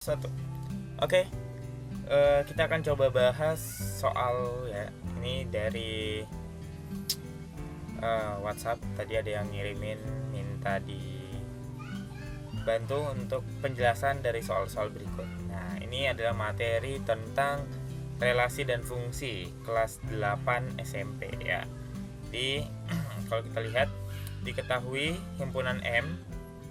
Satu. Oke, kita akan coba bahas soal ya. Ini dari WhatsApp. Tadi ada yang ngirimin minta dibantu untuk penjelasan dari soal-soal berikut. Nah, ini adalah materi tentang relasi dan fungsi kelas 8 SMP ya. Di kalau kita lihat, diketahui himpunan M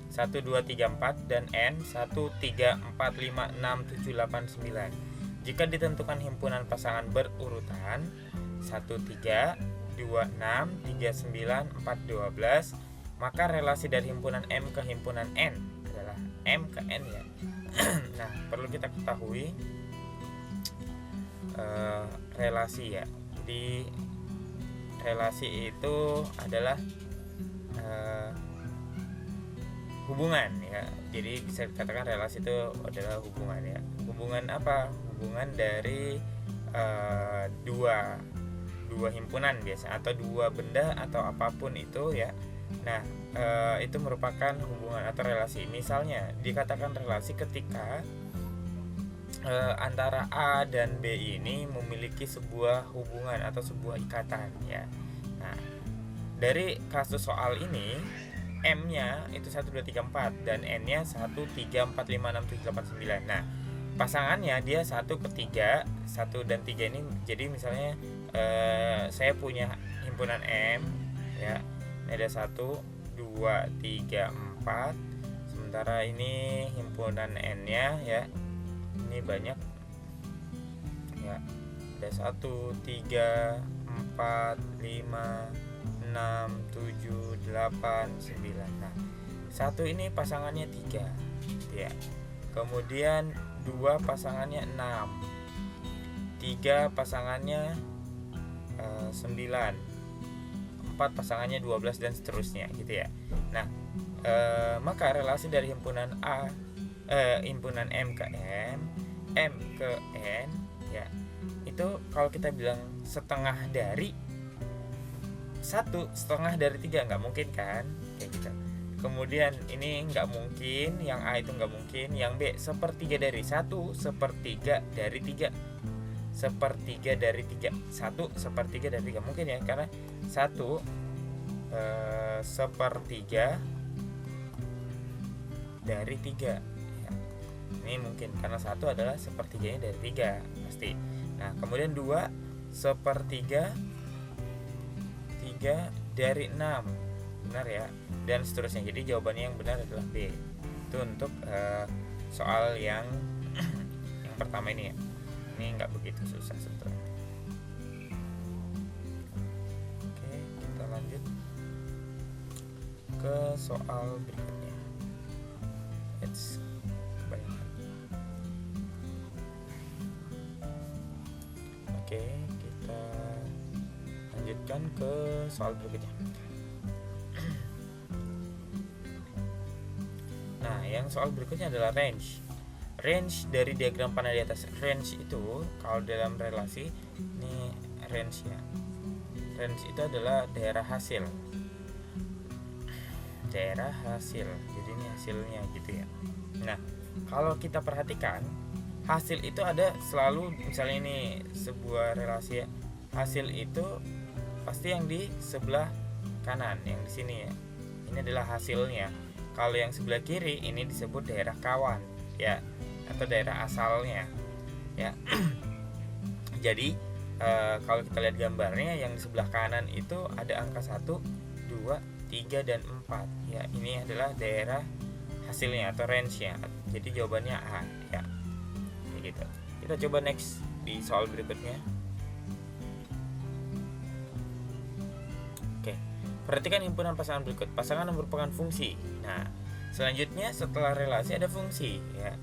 1, 2, 3, 4 dan N 1, 3, 4, 5, 6, 7, 8, 9. Jika ditentukan himpunan pasangan berurutan 1, 3, 2, 6, 3, 9, 4, 12, maka relasi dari himpunan M ke himpunan N adalah M ke N ya. Nah, perlu kita ketahui relasi ya. Jadi relasi itu adalah hubungan ya. Jadi bisa dikatakan relasi itu adalah hubungan ya. Hubungan apa? Hubungan dari dua himpunan biasa, atau dua benda atau apapun itu ya. Nah, itu merupakan hubungan atau relasi. Misalnya dikatakan relasi ketika antara A dan B ini memiliki sebuah hubungan atau sebuah ikatan ya. Nah, dari kasus soal ini, M-nya itu 1, 2, 3, 4 dan N-nya 1, 3, 4, 5, 6, 7, 8, 9. Nah, pasangannya dia 1 ke 3, 1 dan 3 ini. Jadi misalnya saya punya himpunan M ya. Ini ada 1, 2, 3, 4. Sementara ini himpunan N-nya ya. Ini banyak ya. Ada 1, 3, 4, 5, 6, 7, 8, 9. Nah, 1 ini pasangannya 3 ya. Kemudian 2 pasangannya 6, 3 pasangannya 9, 4 pasangannya 12 dan seterusnya gitu ya. Nah, maka relasi dari himpunan himpunan M ke M, M ke N ya. Itu kalau kita bilang setengah dari 1, setengah dari 3 nggak mungkin kan, kayak gitu. Kemudian ini nggak mungkin, yang A itu nggak mungkin, yang B sepertiga dari 1, sepertiga dari 3, sepertiga dari 3, 1 sepertiga dari 3 mungkin ya, karena 1 sepertiga dari 3 ya. Ini mungkin karena 1 adalah sepertiganya dari 3 pasti. Nah, kemudian 2 sepertiga 3 dari 6, benar ya, dan seterusnya. Jadi jawabannya yang benar adalah B. Itu untuk soal yang yang pertama ini ya. Ini nggak begitu susah sebetulnya. Oke, kita lanjut ke soal berikutnya. It's kebanyakan. Oke, kita lanjutkan ke soal berikutnya. Nah, yang soal berikutnya adalah range. Range dari diagram panah di atas. Range itu kalau dalam relasi ini range ya. Range itu adalah daerah hasil. Daerah hasil. Jadi ini hasilnya gitu ya. Nah, kalau kita perhatikan, hasil itu ada selalu, misalnya ini sebuah relasi ya. Hasil itu pasti yang di sebelah kanan, yang di sini ya. Ini adalah hasilnya. Kalau yang sebelah kiri ini disebut daerah kawan ya, atau daerah asalnya ya. Jadi kalau kita lihat gambarnya, yang di sebelah kanan itu ada angka 1, 2, 3 dan 4 ya. Ini adalah daerah hasilnya atau range-nya. Jadi jawabannya A ya. Kayak gitu. Kita coba next di soal berikutnya. Perhatikan himpunan pasangan berikut. Pasangan yang merupakan fungsi. Nah, selanjutnya setelah relasi ada fungsi ya.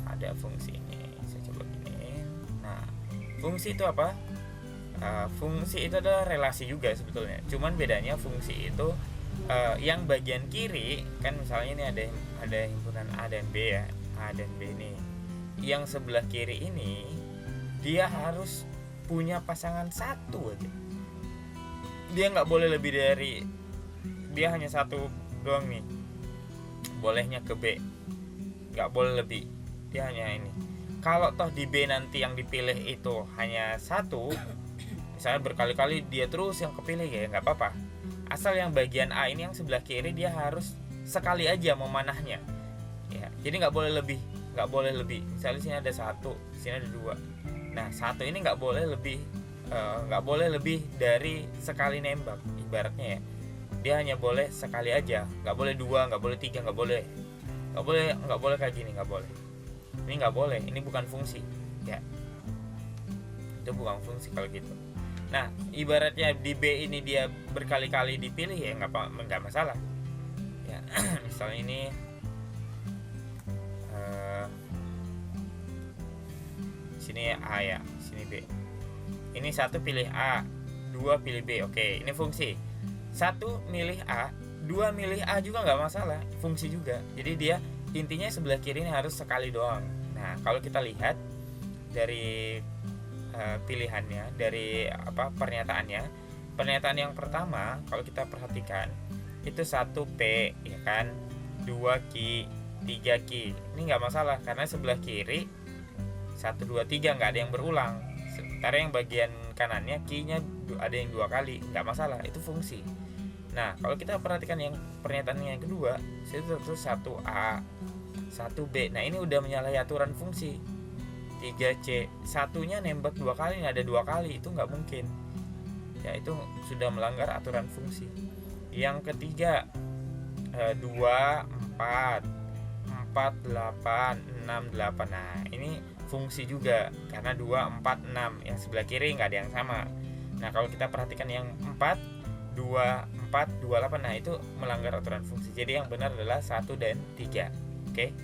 Ada fungsi ini. Saya coba gini. Nah, fungsi itu apa? Fungsi itu adalah relasi juga sebetulnya. Cuman bedanya fungsi itu yang bagian kiri kan, misalnya ini ada himpunan A dan B ya. A dan B ini. Yang sebelah kiri ini dia harus punya pasangan 1 aja. Dia nggak boleh lebih dari, dia hanya 1 doang nih, bolehnya ke B, nggak boleh lebih dia hanya ini. Kalau toh di B nanti yang dipilih itu hanya satu, misalnya berkali-kali dia terus yang kepilih, ya nggak apa-apa. Asal yang bagian A ini yang sebelah kiri dia harus sekali aja memanahnya, ya. Jadi nggak boleh lebih. Misalnya sini ada satu, sini ada dua. Nah satu ini nggak boleh lebih dari sekali nembak, ibaratnya ya. Dia hanya boleh sekali aja, nggak boleh dua, nggak boleh tiga, nggak boleh kayak gini, nggak boleh. Ini nggak boleh, ini bukan fungsi, ya. Itu bukan fungsi kalau gitu. Nah ibaratnya di B ini dia berkali-kali dipilih, ya nggak masalah, ya. Misalnya ini sini A ya, sini B. Ini satu pilih A, dua pilih B, oke, ini fungsi. Satu milih A, dua milih A juga nggak masalah, fungsi juga. Jadi dia intinya sebelah kiri ini harus sekali doang. Nah kalau kita lihat dari pilihannya, dari pernyataan yang pertama, kalau kita perhatikan itu 1P, ya kan, 2Q, 3Q. Ini nggak masalah karena sebelah kiri 1, 2, 3 nggak ada yang berulang. Sementara yang bagian kanannya Q-nya ada yang 2 kali, nggak masalah, itu fungsi. Nah kalau kita perhatikan yang pernyataan yang kedua, itu terus 1A, 1B. Nah ini udah menyalahi aturan fungsi. 3C, satunya nembak 2 kali, nggak ada 2 kali, itu nggak mungkin, ya. Itu sudah melanggar aturan fungsi. Yang ketiga 2, 4, 4, 8, 6, 8. Nah ini fungsi juga karena 2, 4, 6. Yang sebelah kiri nggak ada yang sama. Nah kalau kita perhatikan yang 4, 2, 4, 2, 8, nah itu melanggar aturan fungsi. Jadi yang benar adalah 1 dan 3. Oke.